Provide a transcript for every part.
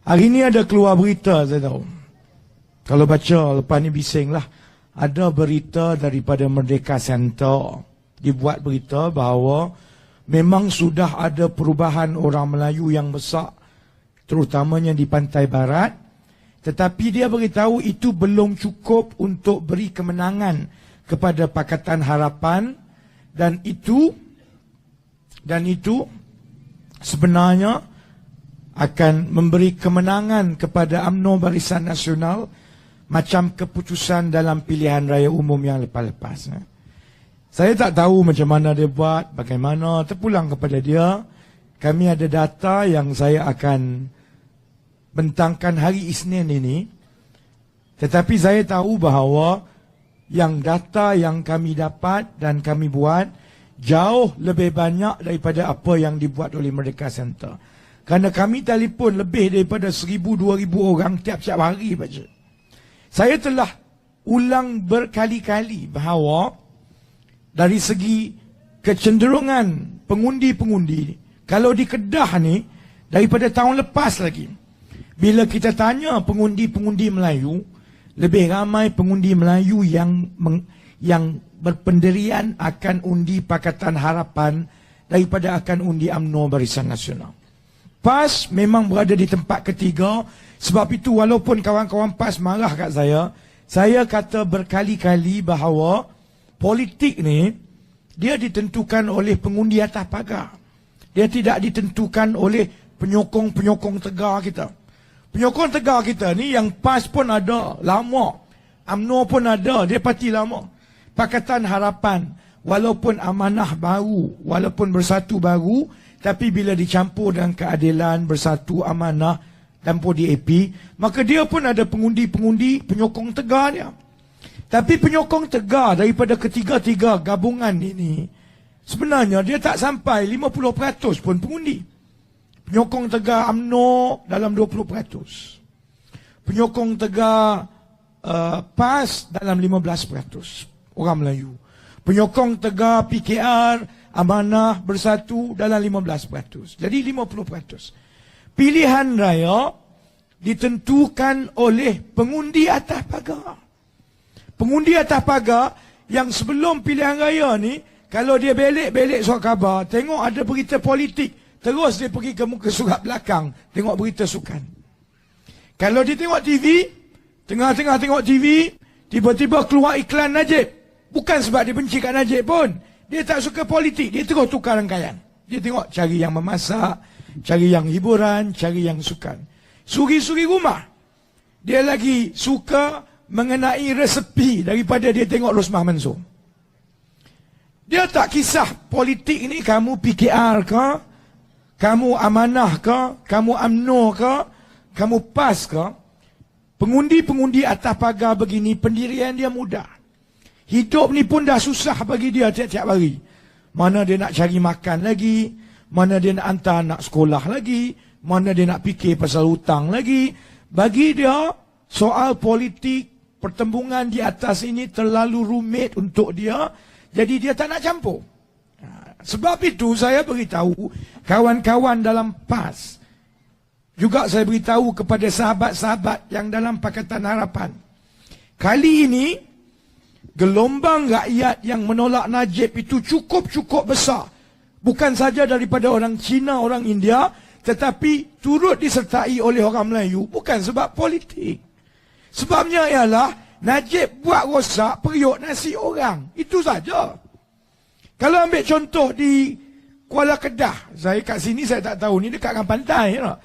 Hari ni ada keluar berita, saya tahu. Kalau baca lepas ni bising lah. Ada berita daripada Merdeka Center. Dibuat berita bahawa memang sudah ada perubahan orang Melayu yang besar, terutamanya di pantai barat. Tetapi dia beritahu itu belum cukup untuk beri kemenangan kepada Pakatan Harapan. Dan itu sebenarnya akan memberi kemenangan kepada UMNO Barisan Nasional macam keputusan dalam pilihan raya umum yang lepas-lepas. Saya tak tahu macam mana dia buat, bagaimana, terpulang kepada dia. Kami ada data yang saya akan bentangkan hari Isnin ini. Tetapi saya tahu bahawa yang data yang kami dapat dan kami buat jauh lebih banyak daripada apa yang dibuat oleh Merdeka Center. Kerana kami telefon lebih daripada 1,000-2,000 orang tiap-tiap hari baca. Saya telah ulang berkali-kali bahawa dari segi kecenderungan pengundi-pengundi, kalau di Kedah ni, daripada tahun lepas lagi, bila kita tanya pengundi-pengundi Melayu, lebih ramai pengundi Melayu yang berpendirian akan undi Pakatan Harapan daripada akan undi UMNO Barisan Nasional. PAS memang berada di tempat ketiga. Sebab itu walaupun kawan-kawan PAS marah kat saya kata berkali-kali bahawa politik ni dia ditentukan oleh pengundi atas pagar. Dia tidak ditentukan oleh penyokong-penyokong tegar kita. Penyokong tegar kita ni yang PAS pun ada lama, UMNO pun ada, dia parti lama. Pakatan Harapan walaupun amanah baru, walaupun bersatu baru, tapi bila dicampur dengan keadilan, bersatu, amanah dan DAP, maka dia pun ada pengundi-pengundi penyokong tegarnya. Tapi penyokong tegar daripada ketiga-tiga gabungan ini, sebenarnya dia tak sampai 50% pun pengundi. Penyokong tegar UMNO dalam 20%. Penyokong tegar PAS dalam 15% orang Melayu. Penyokong tegar PKR, Amanah, Bersatu dalam 15%. Jadi 50%. Pilihan raya ditentukan oleh pengundi atas pagar. Pengundi atas pagar yang sebelum pilihan raya ni, kalau dia belik-belik surat khabar, tengok ada berita politik, terus dia pergi ke muka surat belakang, tengok berita sukan. Kalau dia tengok TV, tengah-tengah tengok TV, tiba-tiba keluar iklan Najib. Bukan sebab dia benci kat Najib pun. Dia tak suka politik, dia terus tukar rangkaian. Dia tengok cari yang memasak, cari yang hiburan, cari yang sukan. Suri-suri rumah, dia lagi suka mengenai resepi daripada dia tengok Rosmah Mansur. Dia tak kisah politik ni, kamu PKR ke, kamu Amanah ke, kamu UMNO ke, kamu PAS ke. Pengundi-pengundi atas pagar begini, pendirian dia mudah. Hidup ni pun dah susah bagi dia tiap-tiap hari. Mana dia nak cari makan lagi, mana dia nak hantar anak sekolah lagi, mana dia nak fikir pasal hutang lagi. Bagi dia, soal politik, pertembungan di atas ini terlalu rumit untuk dia, jadi dia tak nak campur. Sebab itu saya beritahu kawan-kawan dalam PAS, juga saya beritahu kepada sahabat-sahabat yang dalam Pakatan Harapan. Kali ini, gelombang rakyat yang menolak Najib itu cukup-cukup besar. Bukan saja daripada orang Cina, orang India, tetapi turut disertai oleh orang Melayu. Bukan sebab politik. Sebabnya ialah Najib buat rosak periuk nasi orang. Itu saja. Kalau ambil contoh di Kuala Kedah, saya kat sini saya tak tahu, ni dekat dengan pantai. Ya?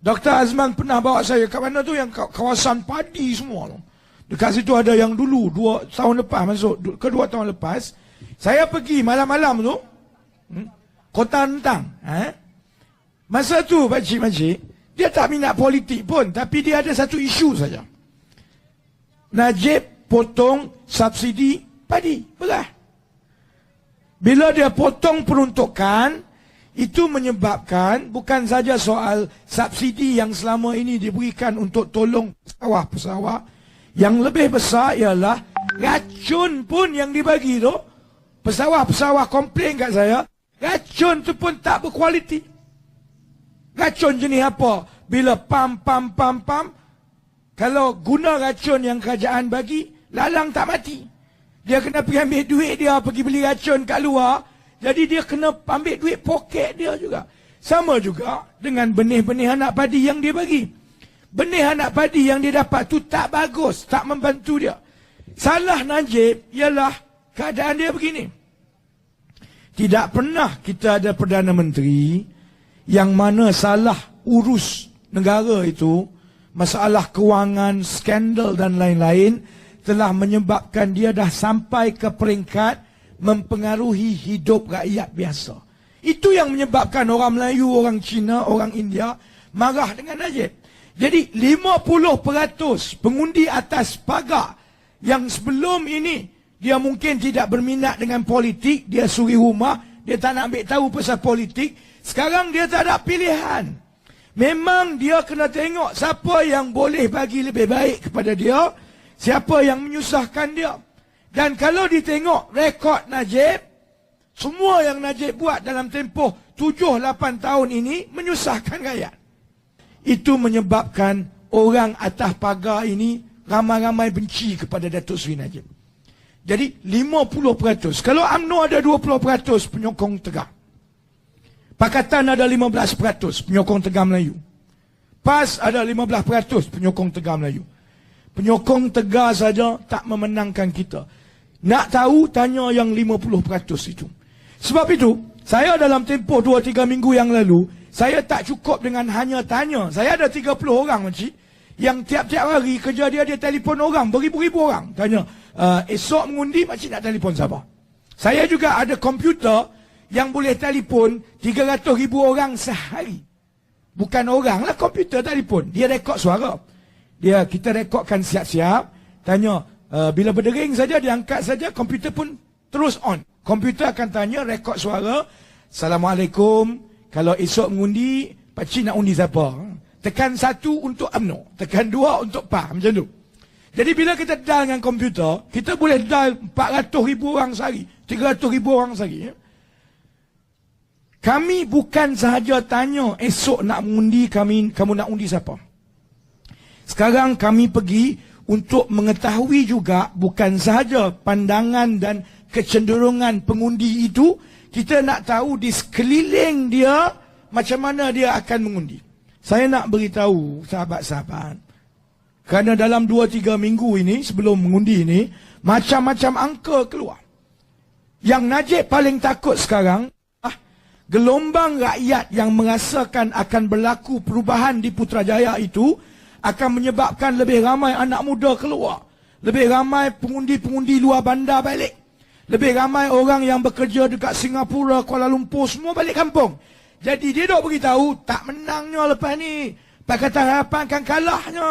Dr. Azman pernah bawa saya kat mana tu, yang kawasan padi semua tu. Dekat situ ada yang dulu, 2 tahun lepas masuk, kedua tahun lepas, saya pergi malam-malam tu, Kota Entang. Masa tu pakcik-pakcik, dia tak minat politik pun, tapi dia ada satu isu saja. Najib potong subsidi padi, belah. Bila dia potong peruntukan, itu menyebabkan bukan saja soal subsidi yang selama ini diberikan untuk tolong pesawah-pesawah, yang lebih besar ialah racun pun yang dibagi tu. Pesawah-pesawah komplain kat saya, racun tu pun tak berkualiti. Racun jenis apa? bila pam, kalau guna racun yang kerajaan bagi, lalang tak mati. Dia kena pergi ambil duit dia, pergi beli racun kat luar. Jadi dia kena ambil duit poket dia juga. Sama juga dengan benih-benih anak padi yang dia bagi. Benih anak padi yang dia dapat tu tak bagus, tak membantu dia. Salah Najib ialah keadaan dia begini. Tidak pernah kita ada Perdana Menteri yang mana salah urus negara itu, masalah kewangan, skandal dan lain-lain, telah menyebabkan dia dah sampai ke peringkat mempengaruhi hidup rakyat biasa. Itu yang menyebabkan orang Melayu, orang Cina, orang India marah dengan Najib. Jadi 50% pengundi atas pagar yang sebelum ini dia mungkin tidak berminat dengan politik, dia suri rumah, dia tak nak ambil tahu pasal politik. Sekarang dia tak ada pilihan. Memang dia kena tengok siapa yang boleh bagi lebih baik kepada dia, siapa yang menyusahkan dia. Dan kalau ditengok rekod Najib, semua yang Najib buat dalam tempoh 7-8 tahun ini menyusahkan rakyat. Itu menyebabkan orang atas pagar ini ramai-ramai benci kepada Datuk Seri Najib. Jadi 50%. Kalau UMNO ada 20% penyokong Tegar. Pakatan ada 15% penyokong Tegar Melayu. PAS ada 15% penyokong Tegar Melayu. Penyokong Tegar saja tak memenangkan kita. Nak tahu, tanya yang 50% itu. Sebab itu, saya dalam tempoh 2-3 minggu yang lalu, saya tak cukup dengan hanya tanya. Saya ada 30 orang, makcik, yang tiap-tiap hari kerja dia telefon orang, beribu-ribu orang. Tanya, esok mengundi, makcik nak telefon siapa? Saya juga ada komputer yang boleh telefon 300,000 orang sehari. Bukan orang lah, komputer telefon. Dia rekod suara. Kita rekodkan siap-siap. Tanya, bila berdering saja, dia angkat saja, komputer pun terus on. Komputer akan tanya, rekod suara. Assalamualaikum. Kalau esok mengundi, pakcik nak undi siapa? Tekan 1 untuk UMNO. Tekan 2 untuk PAS. Macam tu. Jadi bila kita dial dengan komputer, kita boleh dial 400,000 orang sehari. 300,000 orang sehari. Kami bukan sahaja tanya esok nak mengundi, kamu nak undi siapa? Sekarang kami pergi untuk mengetahui juga bukan sahaja pandangan dan kecenderungan pengundi itu, kita nak tahu di sekeliling dia macam mana dia akan mengundi. Saya nak beritahu sahabat-sahabat, kerana dalam 2-3 minggu ini sebelum mengundi ini, macam-macam angka keluar. Yang Najib paling takut sekarang, gelombang rakyat yang merasakan akan berlaku perubahan di Putrajaya itu akan menyebabkan lebih ramai anak muda keluar. Lebih ramai pengundi-pengundi luar bandar balik. Lebih ramai orang yang bekerja dekat Singapura, Kuala Lumpur, semua balik kampung. Jadi dia dah beritahu, tak menangnya lepas ni. Pakatan Harapan akan kalahnya.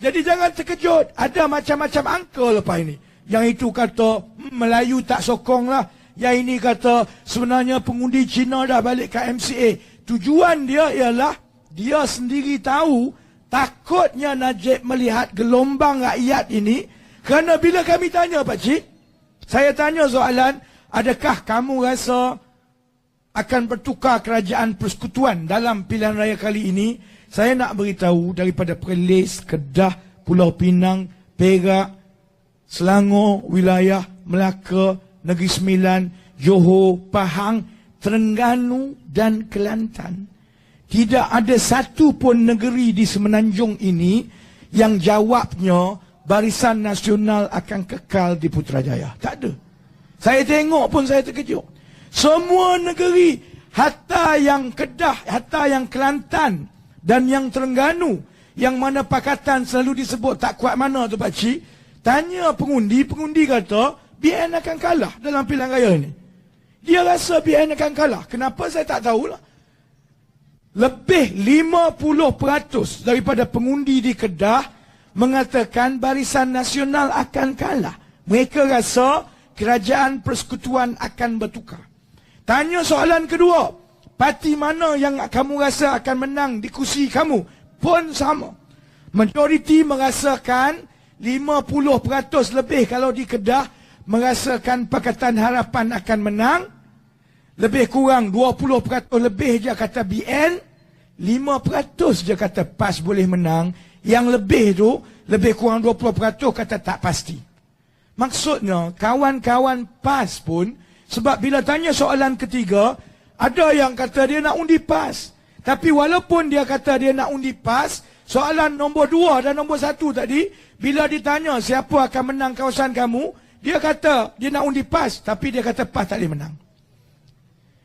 Jadi jangan terkejut, ada macam-macam angka lepas ini. Yang itu kata, Melayu tak sokong lah. Yang ini kata, sebenarnya pengundi Cina dah balik ke MCA. Tujuan dia ialah, dia sendiri tahu, takutnya Najib melihat gelombang rakyat ini. Kerana bila kami tanya, pakcik, saya tanya soalan, adakah kamu rasa akan bertukar kerajaan persekutuan dalam pilihan raya kali ini? Saya nak beritahu daripada Perlis, Kedah, Pulau Pinang, Perak, Selangor, wilayah Melaka, Negeri Sembilan, Johor, Pahang, Terengganu dan Kelantan. Tidak ada satu pun negeri di Semenanjung ini yang jawabnya Barisan Nasional akan kekal di Putrajaya. Tak ada. Saya tengok pun saya terkejut. Semua negeri, hatta yang Kedah, hatta yang Kelantan dan yang Terengganu, yang mana pakatan selalu disebut tak kuat mana tu pakcik, tanya pengundi kata BN akan kalah dalam pilihan raya ini. Dia rasa BN akan kalah. Kenapa saya tak tahulah. Lebih 50% daripada pengundi di Kedah mengatakan Barisan Nasional akan kalah. Mereka rasa kerajaan persekutuan akan bertukar. Tanya soalan kedua, parti mana yang kamu rasa akan menang di kursi kamu? Pun sama. Majoriti merasakan 50% lebih kalau di Kedah merasakan Pakatan Harapan akan menang. Lebih kurang 20% lebih je kata BN. 5% je kata PAS boleh menang. Yang lebih tu, lebih kurang 20% kata tak pasti. Maksudnya, kawan-kawan PAS pun, sebab bila tanya soalan ketiga, ada yang kata dia nak undi PAS. Tapi walaupun dia kata dia nak undi PAS, soalan nombor 2 dan nombor 1 tadi, bila ditanya siapa akan menang kawasan kamu, dia kata dia nak undi PAS, tapi dia kata PAS tak boleh menang.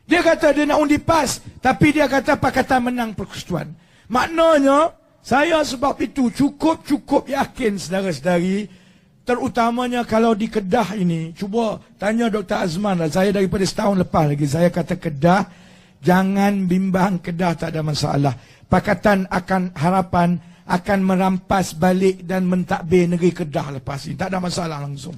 Dia kata dia nak undi PAS, tapi dia kata Pakatan menang persekutuan. Maknanya, saya sebab itu cukup yakin saudara-saudari, terutamanya kalau di Kedah ini, cuba tanya Dr. Azman lah, saya daripada setahun lepas lagi, saya kata Kedah, jangan bimbang, Kedah tak ada masalah. Pakatan harapan akan merampas balik dan mentadbir negeri Kedah lepas ini, tak ada masalah langsung.